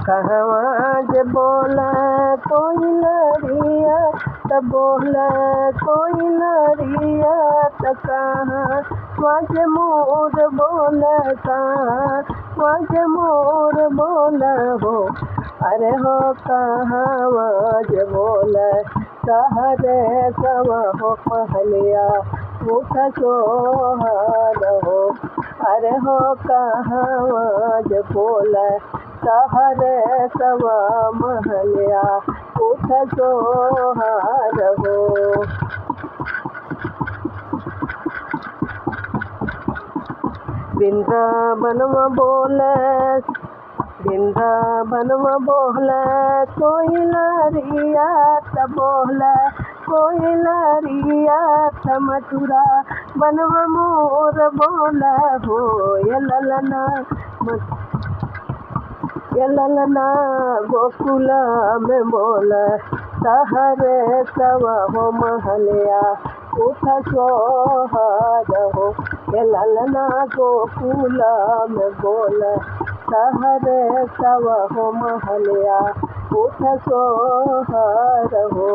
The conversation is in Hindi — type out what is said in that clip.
कहवा जे बोले कोई लरिया त बोले कोई लरिया त कहाँ वाज मोर बोले कहाँ वाज मोर बोले हो। अरे हो कहाँ वाज बोले सहरे सवा हो पहलिया उठ सोहर हो। अरे हो कहाँ वाज बोले सहरे सवा महलिया उठ सोहर हो। वृंदावनवा बोले वृंदावनवा बोले कोई लरिया त बोले कोई लरिया त मथुरा बनवा मोर बोले हो। ये ललना गोकुल में बोले सहरे सवा हो महलिया उठ सोहर हो। ये ललना गोकुल में बोले सहरे सवा हो महलिया उठ सोहर हो।